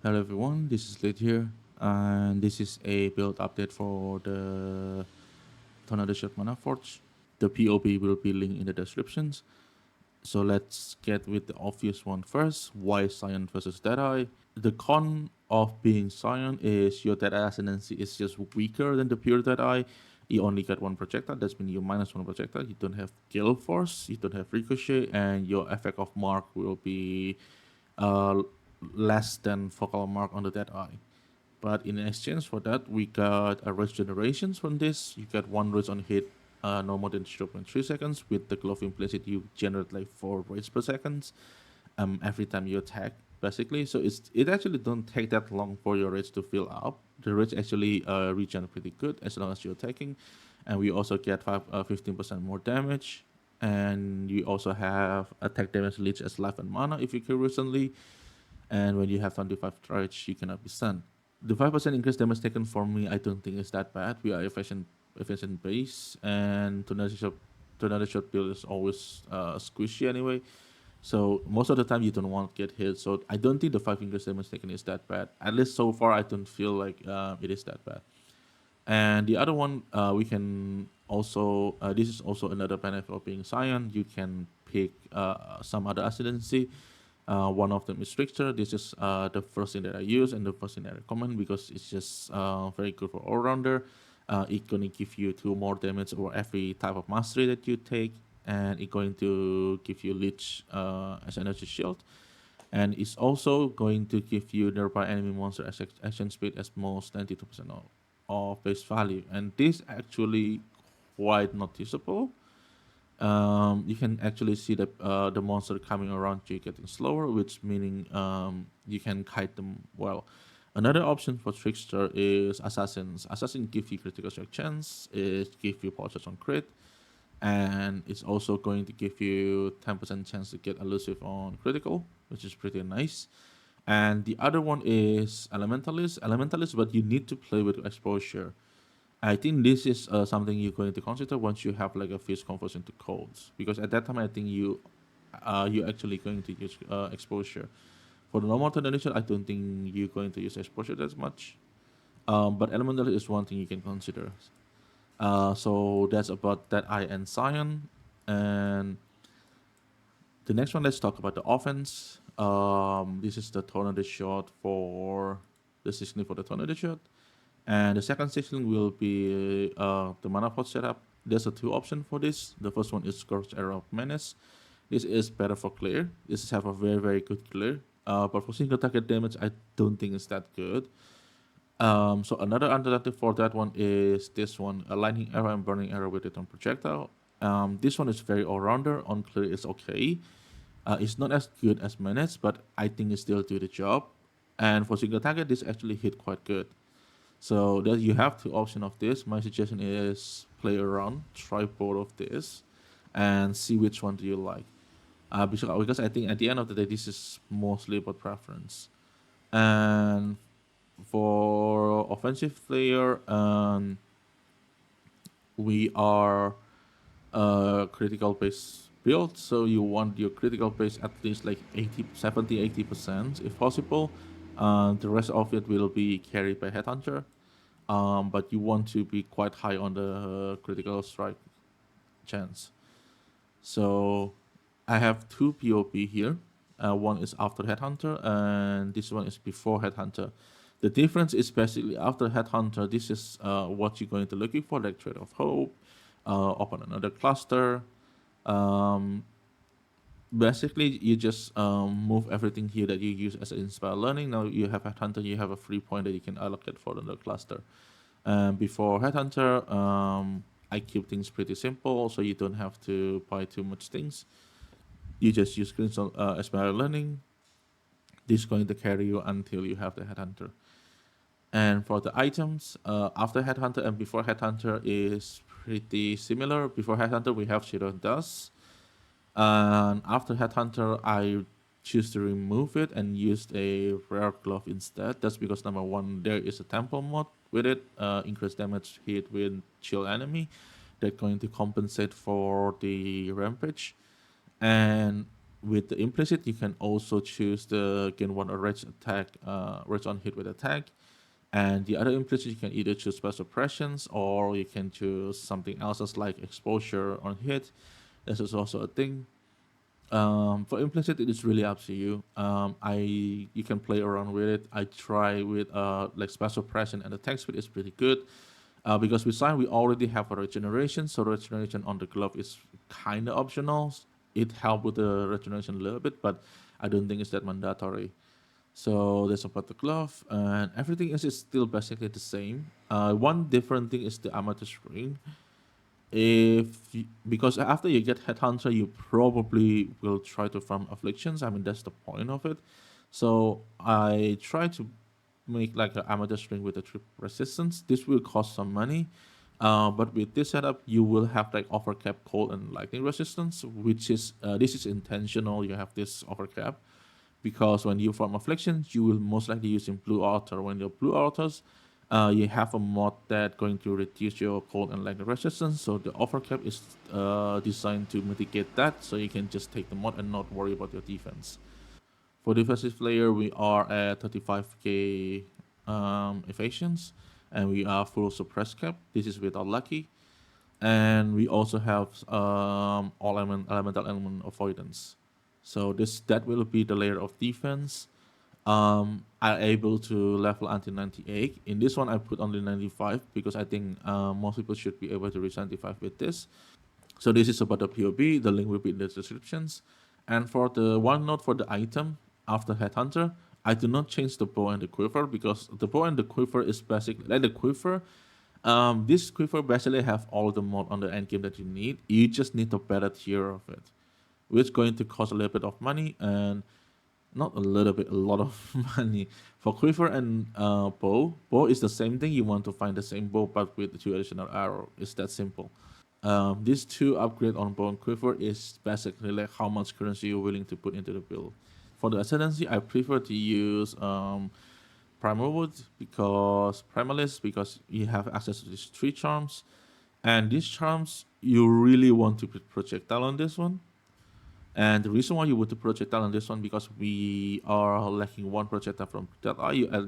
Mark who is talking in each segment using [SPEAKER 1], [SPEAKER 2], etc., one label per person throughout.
[SPEAKER 1] Hello everyone, this is Lid here, and this is a build update for the Tornado Shot Manaforged. The POB will be linked in the descriptions. So let's get with the obvious one first. Why Scion versus Deadeye? The con of being Scion is your Deadeye Ascendancy is just weaker than the pure Deadeye. You only get one projectile, that's means you minus one projectile. You don't have Gale Force, you don't have Ricochet, and your effect of Mark will be uh, less than focal mark on the dead eye. But in exchange for that, we got a regenerations from this. You get one rage on hit, no more than 0.3 seconds. With the glove implicit, you generate like 4 rage per second every time you attack, basically. So it actually don't take that long for your rage to fill up. The rage actually regen pretty good as long as you're attacking. And we also get 15% more damage. And you also have attack damage leech as life and mana if you kill recently. And when you have 25 charge, you cannot be stunned. The 5% increase damage taken for me, I don't think is that bad. We are efficient base, and tornado shot build is always squishy anyway. So most of the time you don't want to get hit. So I don't think the 5 increase damage taken is that bad. At least so far, I don't feel like it is that bad. And the other one, we can also this is also another benefit of being Scion. You can pick some other ascendancy. One of them is Richter. This is the first thing that I use and the first thing that I recommend because it's just very good for all rounder. It's gonna give you 2 more damage over every type of mastery that you take, and it's going to give you Leech as energy shield, and it's also going to give you nearby enemy monster action speed as most 92% of base value, and this actually quite noticeable. You can actually see the monster coming around you getting slower, which meaning you can kite them well. Another option for Trickster is Assassins. Assassin give you critical strike chance, it give you power charge on crit, and it's also going to give you 10% chance to get elusive on critical, which is pretty nice. And the other one is Elementalist. Elementalist, but you need to play with exposure. I think this is something you're going to consider once you have like a fierce conversion to codes, because at that time I think you're actually going to use exposure. For the normal generation, I don't think you're going to use exposure that much. But elemental is one thing you can consider. So that's about that I and Scion. And the next one, let's talk about the offense. This is the tornado shot for the 16 for the tornado shot. And the second section will be the Manaforged setup. There's a 2 option for this. The first one is Scorched Arrow of Menace. This is better for clear. This have a very good clear. But for single target damage, I don't think it's that good. So another alternative for that one is this one, a lightning arrow and burning arrow with return projectile. This one is very all-rounder. On clear is okay. It's not as good as Menace, but I think it still do the job. And for single target, this actually hit quite good. So that you have 2 options of this. My suggestion is play around, try both of this, and see which one do you like. Because I think at the end of the day, this is mostly about preference. And for offensive player, we are critical base build, so you want your critical base at least like 80, 70, 80% if possible. The rest of it will be carried by Headhunter. But you want to be quite high on the critical strike chance. So I have 2 POP here. One is after Headhunter, and this one is before Headhunter. The difference is basically after Headhunter, this is what you're going to looking for, like Trade of Hope, open another cluster. Um, Basically, you just move everything here that you use as an Inspire Learning. Now you have Headhunter, you have a free point that you can allocate for another cluster. Before Headhunter, I keep things pretty simple, so you don't have to buy too much things. You just use Crystal Aspire Learning. This is going to carry you until you have the Headhunter. And for the items, after Headhunter and before Headhunter is pretty similar. Before Headhunter, we have Shadow Dust. And after Headhunter, I choose to remove it and used a rare glove instead. That's because number one, there is a temple mod with it, increased damage hit with chill enemy. That's going to compensate for the rampage. And with the implicit, you can also choose the gain one rage attack, rage on hit with attack. And the other implicit, you can either choose special suppressions or you can choose something else as like exposure on hit. This is also a thing. For implicit, it is really up to you. You can play around with it. I try with like special suppression, and the attack speed is pretty good. Because with Scion we already have a regeneration, so regeneration on the glove is kind of optional. It helps with the regeneration a little bit, but I don't think it's that mandatory. So that's about the glove, and everything else is still basically the same. One different thing is the amethyst ring. Because after you get Headhunter, you probably will try to farm afflictions. I mean, that's the point of it. So I try to make like an amethyst ring with a trip resistance. This will cost some money. But with this setup, you will have like overcap, cold, and lightning resistance, which is this is intentional. You have this overcap because when you farm afflictions, you will most likely use in blue altar. When your blue altars, you have a mod that going to reduce your cold and lightning resistance. So the overcap is designed to mitigate that. So you can just take the mod and not worry about your defense. For defensive player, we are at 35k evasions, and we are full suppress cap. This is without lucky, and we also have all elemental element avoidance. So that will be the layer of defense. I'm able to level until 98. In this one, I put only 95 because I think most people should be able to reach 95 with this. So this is about the POB. The link will be in the descriptions. And for the one note for the item after Headhunter, I do not change the bow and the quiver because the bow and the quiver is basically like the quiver. This quiver basically have all the mod on the end game that you need. You just need a better tier of it, which is going to cost a little bit of money and not a little bit, a lot of money. For quiver and bow, bow is the same thing. You want to find the same bow but with the two additional arrow. It's that simple. These two upgrade on bow and quiver is basically like how much currency you're willing to put into the build. For the Ascendancy, I prefer to use Primalist because you have access to these three charms. And these charms, you really want to put projectile on this one. And the reason why you want to projectile on this one because we are lacking one projectile from that.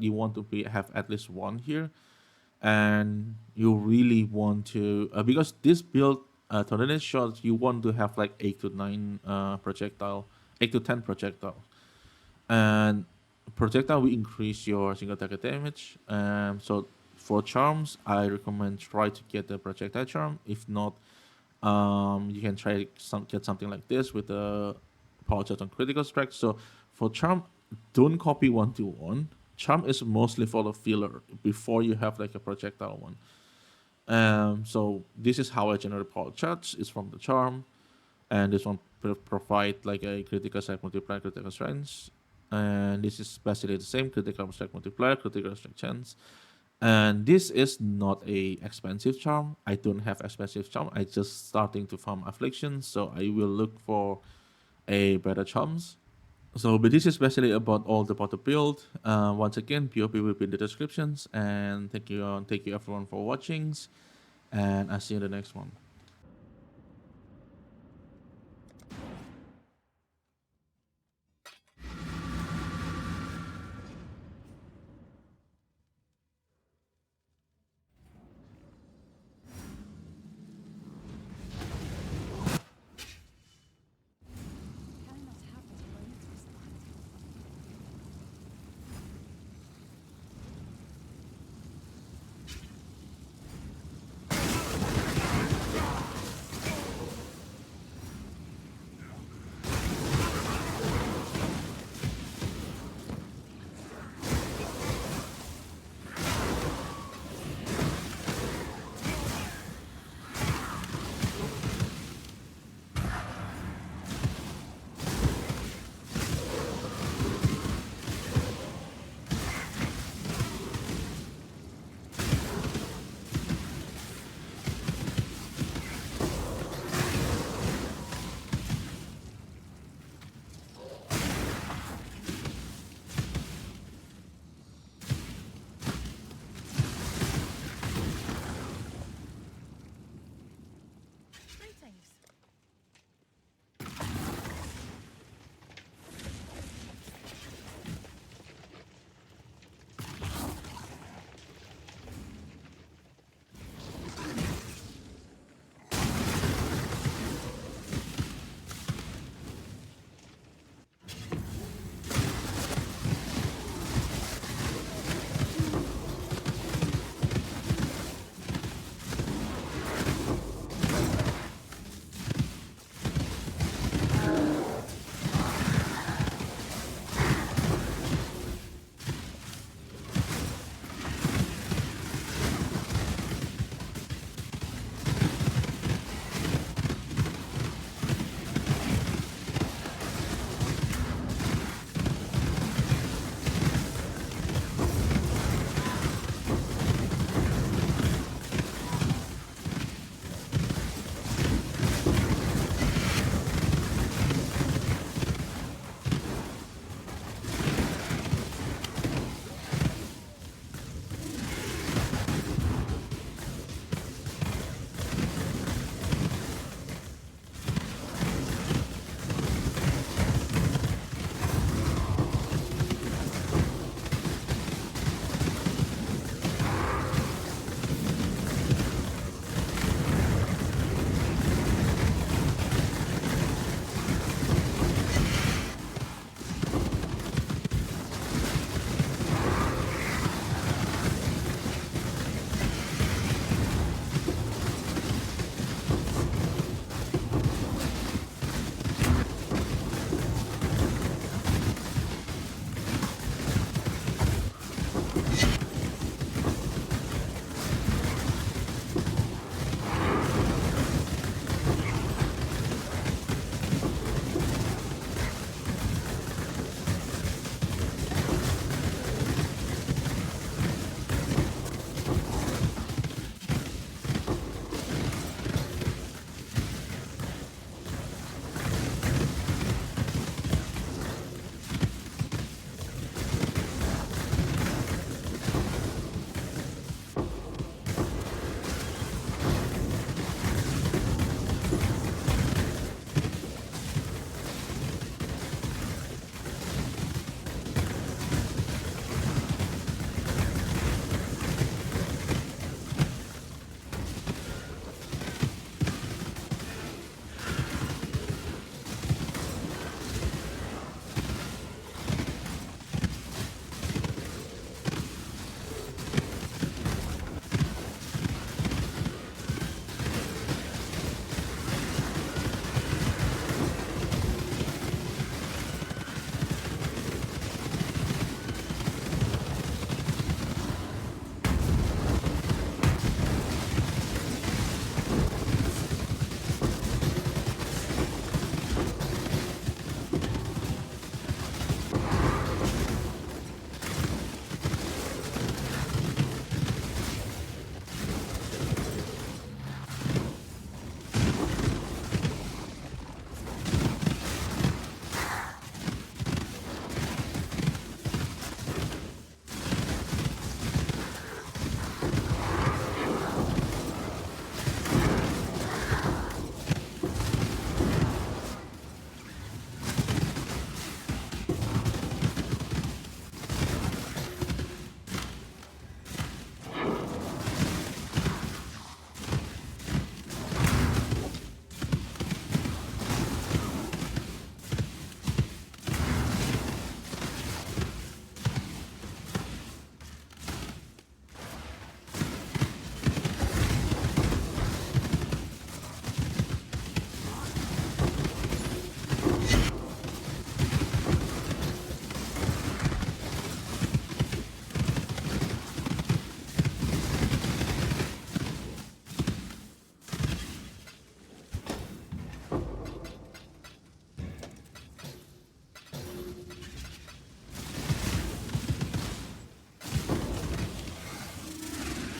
[SPEAKER 1] You want to have at least one here, and you really want to because this build tornado shots you want to have like 8 to 9 projectile, 8 to 10 projectile, and projectile will increase your single target damage. So for charms, I recommend try to get the projectile charm. If not, you can try get something like this with the power charge on critical strike. So for charm, don't copy 1-1. Charm is mostly for the filler before you have like a projectile one. So this is how I generate power charge. It's from the charm, and this one provide like a critical strike multiplier, critical strength, and this is basically the same critical strike multiplier, critical strike chance. And this is not a expensive charm. I don't have expensive charm. I just starting to farm affliction, so I will look for a better charms. So, but this is basically about all about the build. Once again, POP will be in the descriptions, and thank you everyone for watching, and I'll see you in the next one.